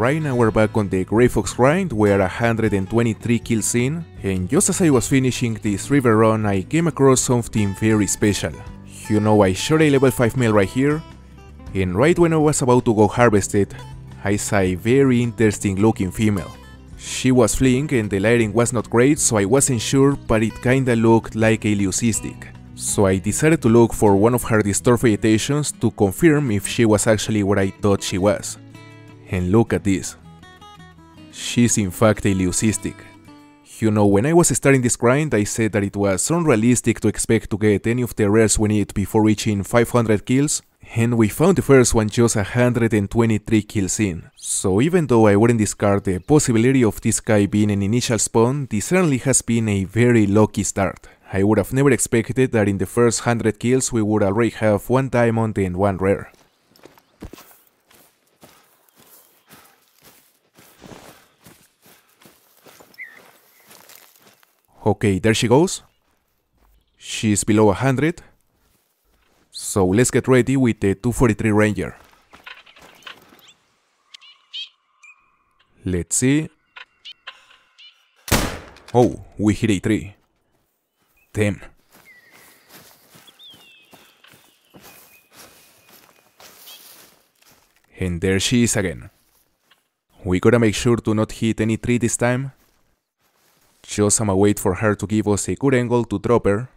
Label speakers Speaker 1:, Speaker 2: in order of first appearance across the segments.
Speaker 1: Right now we're back on the Grey Fox grind, we're 123 kills in, and just as I was finishing this river run I came across something very special. You know, I shot a level 5 male right here, and right when I was about to go harvest it, I saw a very interesting looking female. She was fleeing and the lighting was not great, so I wasn't sure, but it kinda looked like a leucistic. So I decided to look for one of her disturbed vegetations to confirm if she was actually what I thought she was. And look at this. She's in fact a leucistic. You know, when I was starting this grind I said that it was unrealistic to expect to get any of the rares we need before reaching 500 kills, and we found the first one just 123 kills in. So even though I wouldn't discard the possibility of this guy being an initial spawn, this certainly has been a very lucky start. I would have never expected that in the first 100 kills we would already have 1 diamond and 1 rare. Okay, there she goes. She's below 100. So let's get ready with the 243 Ranger. Let's see. Oh, we hit a 3. Damn. And there she is again. We gotta make sure to not hit any 3 this time. Just I'ma wait for her to give us a good angle to drop her.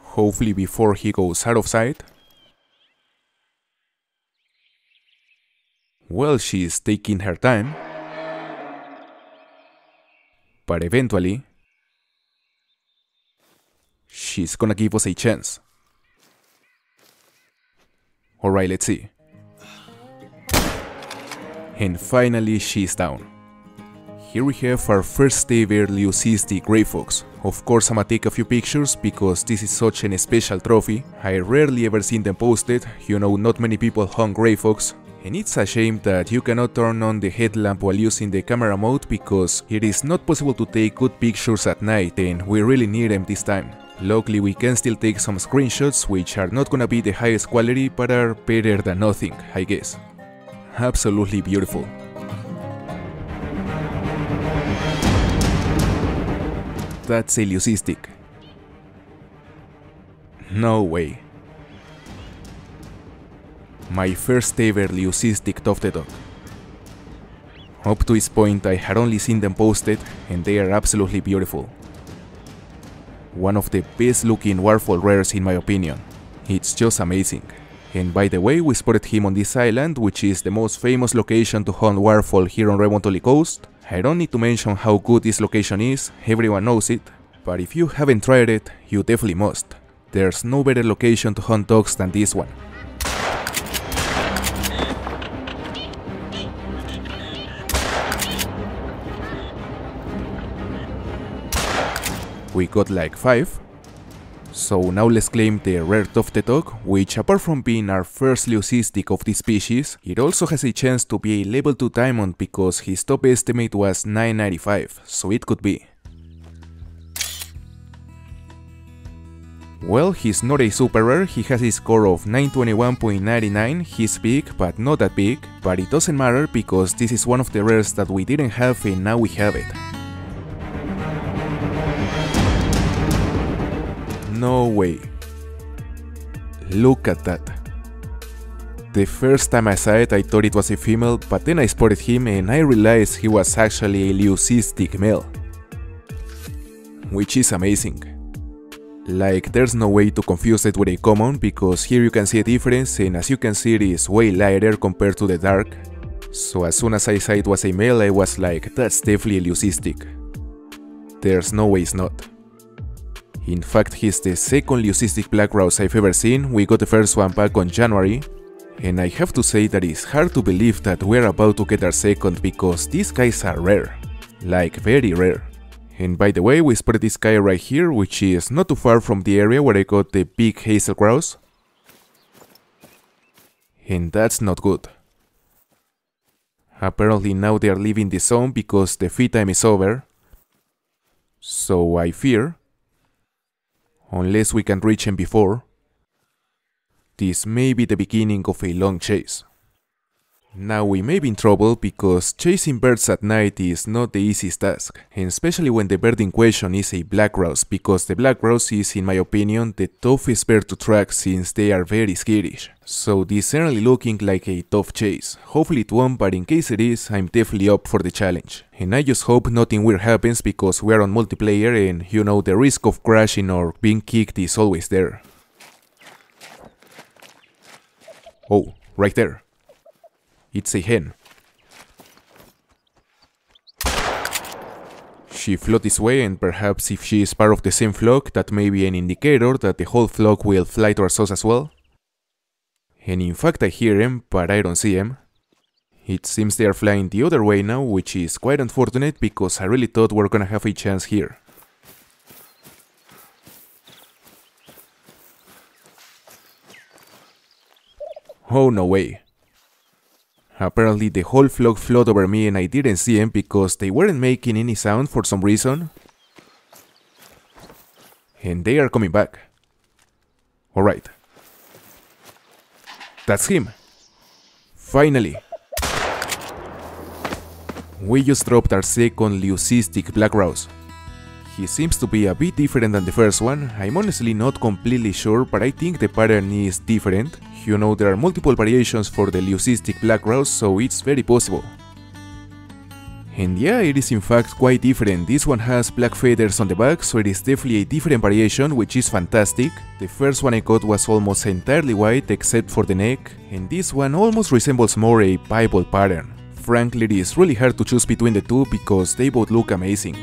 Speaker 1: Hopefully before he goes out of sight. Well, she's taking her time. But eventually, she's gonna give us a chance. Alright, let's see. And finally she's down. Here we have our first ever leucistic Grey Fox. Of course I'ma take a few pictures because this is such a special trophy. I rarely ever seen them posted, you know, not many people hunt Grey Fox. And it's a shame that you cannot turn on the headlamp while using the camera mode because it is not possible to take good pictures at night and we really need them this time. Luckily we can still take some screenshots which are not gonna be the highest quality but are better than nothing, I guess. Absolutely beautiful. That's a leucistic. No way. My first ever leucistic tufted dog. Up to this point I had only seen them posted and they are absolutely beautiful. One of the best looking Warfall rares in my opinion. It's just amazing. And by the way, we spotted him on this island, which is the most famous location to hunt Warfall here on Remontoli Coast. I don't need to mention how good this location is, everyone knows it, but if you haven't tried it, you definitely must. There's no better location to hunt dogs than this one. We got like 5. So now let's claim the rare tufted dog, which apart from being our first leucistic of this species, it also has a chance to be a level 2 diamond because his top estimate was 995, so it could be. Well, he's not a super rare, he has a score of 921.99, he's big but not that big, but it doesn't matter because this is one of the rares that we didn't have and now we have it. No way. Look at that. The first time I saw it I thought it was a female, but then I spotted him and I realized he was actually a leucistic male. Which is amazing. Like, there's no way to confuse it with a common because here you can see a difference and as you can see it is way lighter compared to the dark. So as soon as I saw it was a male I was like, that's definitely a leucistic. There's no way it's not. In fact, he's the second leucistic black grouse I've ever seen. We got the first one back on January. And I have to say that it's hard to believe that we're about to get our second because these guys are rare. Like, very rare. And by the way, we spotted this guy right here, which is not too far from the area where I got the big hazel grouse. And that's not good. Apparently now they are leaving the zone because the feed time is over. So I fear, unless we can reach him before, this may be the beginning of a long chase. Now we may be in trouble because chasing birds at night is not the easiest task, and especially when the bird in question is a black grouse, because the black grouse is, in my opinion, the toughest bird to track since they are very skittish. So this is certainly looking like a tough chase. Hopefully it won't, but in case it is, I'm definitely up for the challenge. And I just hope nothing weird happens because we are on multiplayer and you know the risk of crashing or being kicked is always there. Oh, right there. It's a hen. She flew this way, and perhaps if she is part of the same flock, that may be an indicator that the whole flock will fly towards us as well. And in fact I hear them, but I don't see them. It seems they are flying the other way now, which is quite unfortunate because I really thought we were gonna have a chance here. Oh, no way. Apparently the whole flock flew over me and I didn't see them because they weren't making any sound for some reason. And they are coming back. Alright. That's him. Finally. We just dropped our second leucistic black grouse. He seems to be a bit different than the first one. I'm honestly not completely sure, but I think the pattern is different. You know, there are multiple variations for the leucistic black grouse, so it's very possible. And yeah, it is in fact quite different. This one has black feathers on the back, so it is definitely a different variation, which is fantastic. The first one I got was almost entirely white except for the neck, and this one almost resembles more a piebald pattern. Frankly, it is really hard to choose between the two because they both look amazing.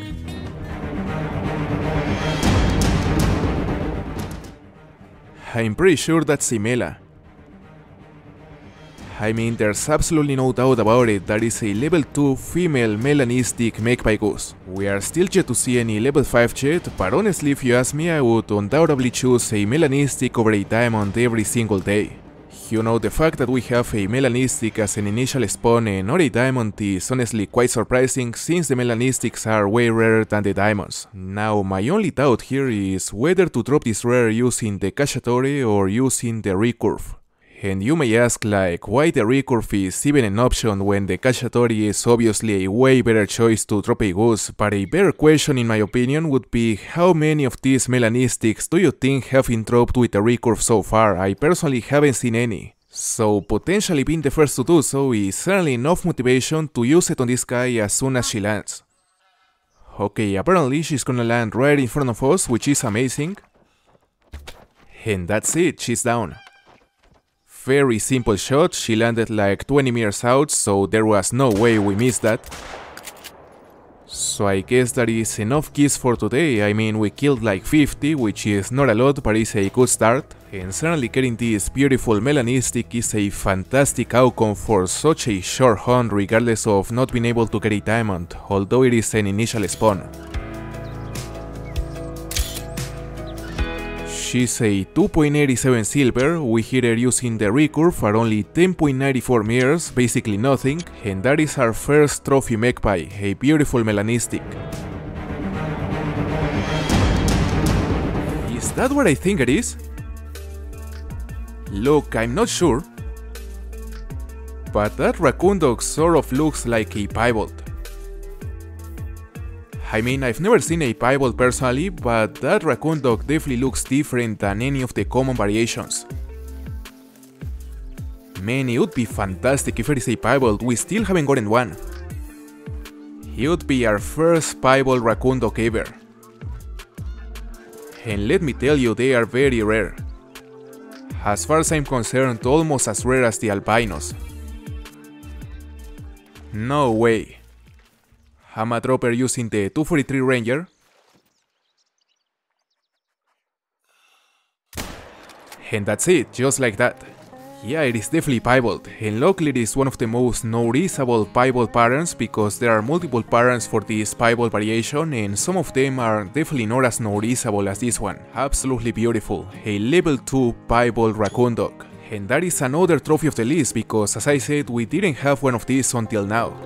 Speaker 1: I'm pretty sure that's a mela. I mean, there's absolutely no doubt about it, that is a level 2 female melanistic magpie goose. We are still yet to see any level 5 yet, but honestly if you ask me, I would undoubtedly choose a melanistic over a diamond every single day. You know, the fact that we have a melanistic as an initial spawn and not a diamond is honestly quite surprising since the melanistics are way rarer than the diamonds. Now my only doubt here is whether to drop this rare using the cacciatore or using the recurve. And you may ask, like, why the recurve is even an option when the cacciatore is obviously a way better choice to drop a goose, but a better question in my opinion would be how many of these melanistics do you think have been dropped with the recurve so far? I personally haven't seen any. So potentially being the first to do so is certainly enough motivation to use it on this guy as soon as she lands. Okay, apparently she's gonna land right in front of us, which is amazing. And that's it, she's down. Very simple shot, she landed like 20 meters out, so there was no way we missed that. So I guess that is enough kills for today. I mean, we killed like 50, which is not a lot, but it's a good start. And certainly getting this beautiful melanistic is a fantastic outcome for such a short hunt regardless of not being able to get a diamond, although it is an initial spawn. She's a 2.87 silver, we hit her using the recurve at only 10.94 meters, basically nothing, and that is our first trophy magpie, a beautiful melanistic. Is that what I think it is? Look, I'm not sure, but that raccoon dog sort of looks like a piebald. I mean, I've never seen a piebald personally, but that raccoon dog definitely looks different than any of the common variations. Man, it would be fantastic if it is a piebald, we still haven't gotten one. It would be our first piebald raccoon dog ever. And let me tell you, they are very rare. As far as I'm concerned, almost as rare as the albinos. No way. I'm a dropper using the 243 Ranger. And that's it, just like that. Yeah, it is definitely piebald, and luckily it is one of the most noticeable piebald patterns because there are multiple patterns for this piebald variation and some of them are definitely not as noticeable as this one. Absolutely beautiful, a level 2 piebald raccoon dog. And that is another trophy of the list because, as I said, we didn't have one of these until now.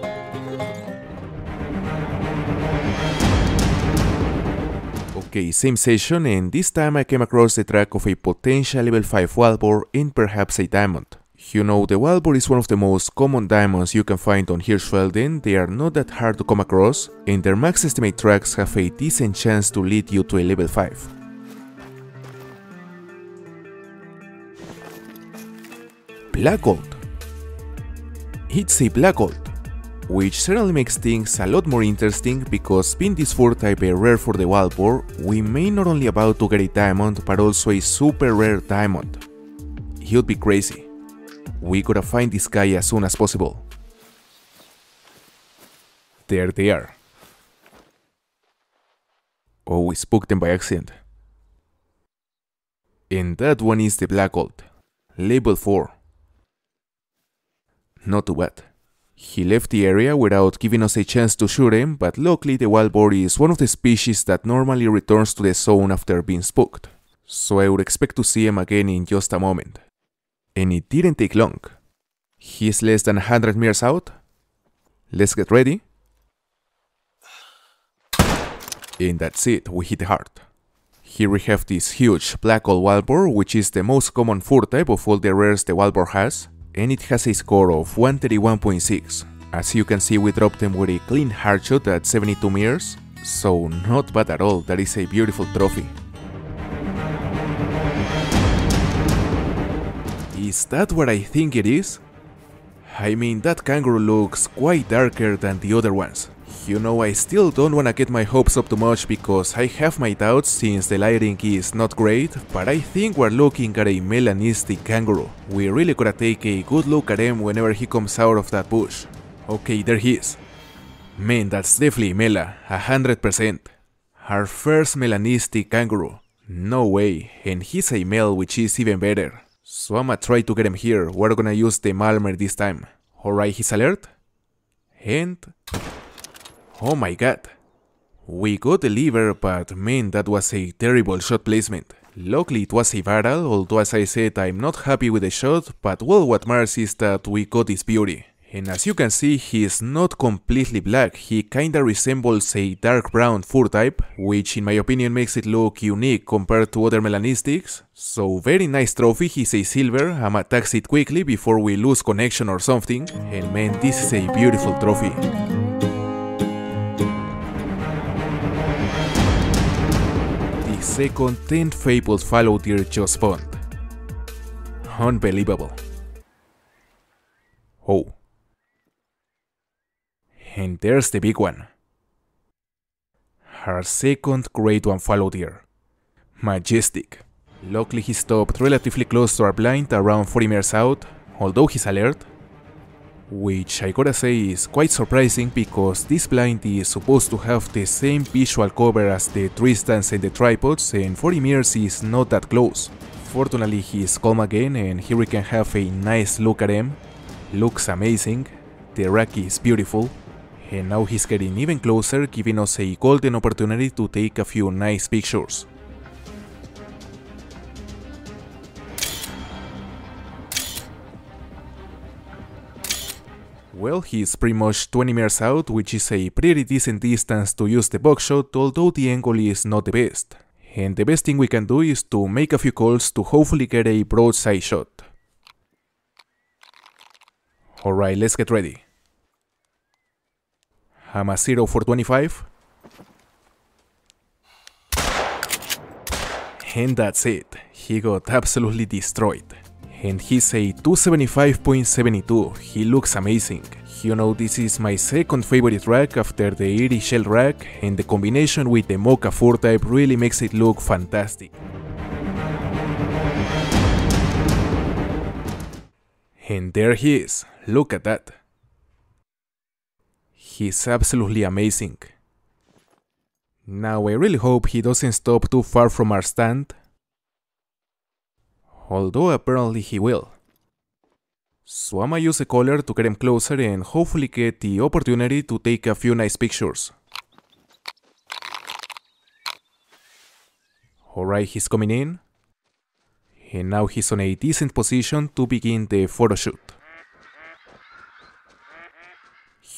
Speaker 1: Okay, same session, and this time I came across the track of a potential level 5 wild boar and perhaps a diamond. You know, the wild boar is one of the most common diamonds you can find on Hirschfelden. They are not that hard to come across, and their max estimate tracks have a decent chance to lead you to a level 5. Black gold. It's a black gold, which certainly makes things a lot more interesting because being this 4 type a rare for the wild boar, we may not only about to get a diamond but also a super rare diamond. It would be crazy. We gotta find this guy as soon as possible. There they are. Oh, we spooked them by accident. And that one is the black gold, level 4. Not too bad. He left the area without giving us a chance to shoot him, but luckily the wild boar is one of the species that normally returns to the zone after being spooked, so I would expect to see him again in just a moment. And it didn't take long. He's less than 100 meters out. Let's get ready. And that's it, we hit hard. Here we have this huge black gold wild boar, which is the most common 4 type of all the rares the wild boar has, and it has a score of 131.6. As you can see, we dropped them with a clean hard shot at 72 meters, so not bad at all. That is a beautiful trophy. Is that what I think it is? I mean, that kangaroo looks quite darker than the other ones. You know, I still don't wanna get my hopes up too much because I have my doubts since the lighting is not great, but I think we're looking at a melanistic kangaroo. We really gotta take a good look at him whenever he comes out of that bush. Okay, there he is. Man, that's definitely Mela, 100%. Our first melanistic kangaroo. No way, and he's a male, which is even better. So I'ma try to get him here. We're gonna use the Malmer this time. Alright, he's alert. And... oh my god. We got the lever, but man, that was a terrible shot placement. Luckily it was a barrel, although as I said, I'm not happy with the shot, but well, what matters is that we got this beauty. And as you can see, he is not completely black, he kinda resembles a dark brown fur type, which in my opinion makes it look unique compared to other melanistics. So very nice trophy, he's a silver. I'ma tax it quickly before we lose connection or something, and man, this is a beautiful trophy. The second 10 fabled fallow deer just spawned. Unbelievable. Oh. And there's the big one. Our second grade 1 fallow deer. Majestic. Luckily he stopped relatively close to our blind, around 40 meters out, although he's alert. Which I gotta say is quite surprising because this blind is supposed to have the same visual cover as the tree stands and the tripods, and 40 meters is not that close. Fortunately he is calm again, and here we can have a nice look at him. Looks amazing, the rack is beautiful. And now he's getting even closer, giving us a golden opportunity to take a few nice pictures. Well, he's pretty much 20 meters out, which is a pretty decent distance to use the buckshot, although the angle is not the best. And the best thing we can do is to make a few calls to hopefully get a broadside shot. Alright, let's get ready. I'm a 0 for 25. And that's it. He got absolutely destroyed. And he's a 275.72. He looks amazing. You know, this is my second favorite rack after the Eerie Shell rack, and the combination with the Mocha 4 type really makes it look fantastic. And there he is. Look at that. He's absolutely amazing. Now I really hope he doesn't stop too far from our stand, although apparently he will. So I'ma use a collar to get him closer and hopefully get the opportunity to take a few nice pictures. Alright, he's coming in. And now he's on a decent position to begin the photo shoot.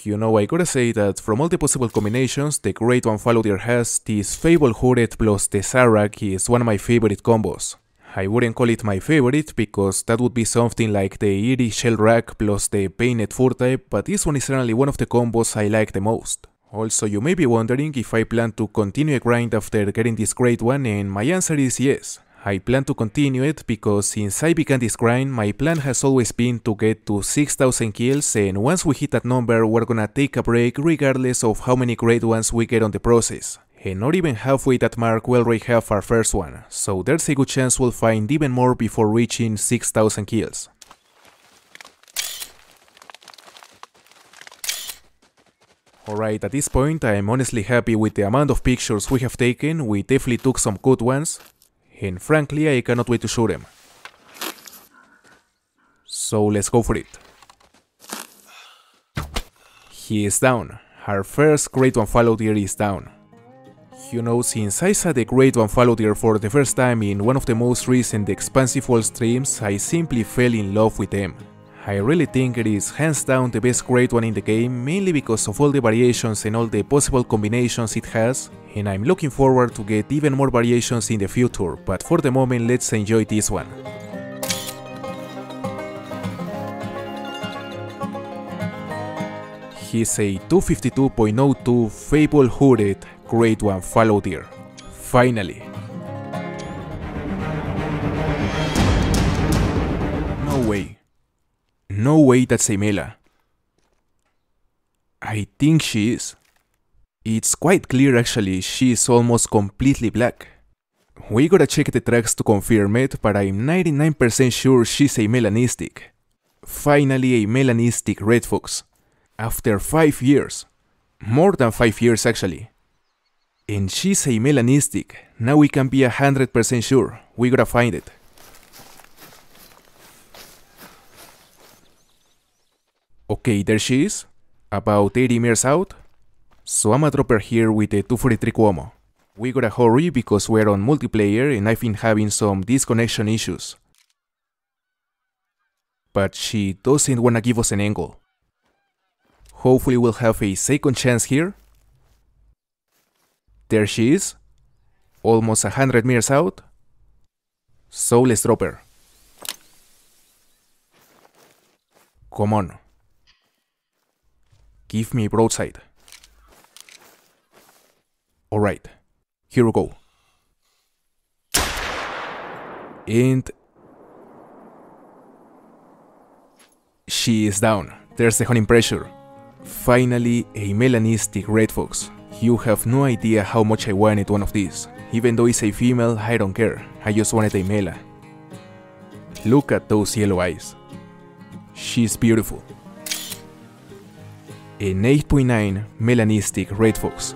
Speaker 1: You know, I gotta say that from all the possible combinations the Great One Fallow Deer has, this Fable Hooded plus the Zarak is one of my favorite combos. I wouldn't call it my favorite because that would be something like the Eerie Shell Rack plus the Painted Fur type, but this one is certainly one of the combos I like the most. Also, you may be wondering if I plan to continue a grind after getting this great one, and my answer is yes. I plan to continue it because since I began this grind, my plan has always been to get to 6,000 kills, and once we hit that number, we're gonna take a break regardless of how many great ones we get on the process. And not even halfway that mark we already have our first one, so there's a good chance we'll find even more before reaching 6,000 kills. Alright, at this point I'm honestly happy with the amount of pictures we have taken. We definitely took some good ones, and frankly I cannot wait to show them. So let's go for it. He is down. Our first Great One Fallow Deer is down. You know, since I saw the Great One Fallow Deer for the first time in one of the most recent Expansive World streams, I simply fell in love with them. I really think it is hands down the best Great One in the game, mainly because of all the variations and all the possible combinations it has, and I'm looking forward to get even more variations in the future, but for the moment let's enjoy this one. He's a 252.02 Fable Hooded Great One Fallow Deer. Finally. No way. No way that's a Mela. I think she is. It's quite clear actually, she is almost completely black. We gotta check the tracks to confirm it, but I'm 99% sure she's a melanistic. Finally a melanistic red fox. After 5 years. More than 5 years actually. And she's a melanistic. Now we can be 100% sure. We gotta find it. Okay, there she is. About 80 meters out. So I'ma drop her here with the 243 Cuomo. We gotta hurry because we're on multiplayer and I've been having some disconnection issues. But she doesn't wanna give us an angle. Hopefully we'll have a second chance here. There she is. Almost 100 meters out. So let's drop her. Come on. Give me broadside. Alright, here we go. And she is down. There's the hunting pressure. Finally, a melanistic red fox. You have no idea how much I wanted one of these. Even though it's a female, I don't care. I just wanted a mela. Look at those yellow eyes. She's beautiful. An 8.9 melanistic red fox.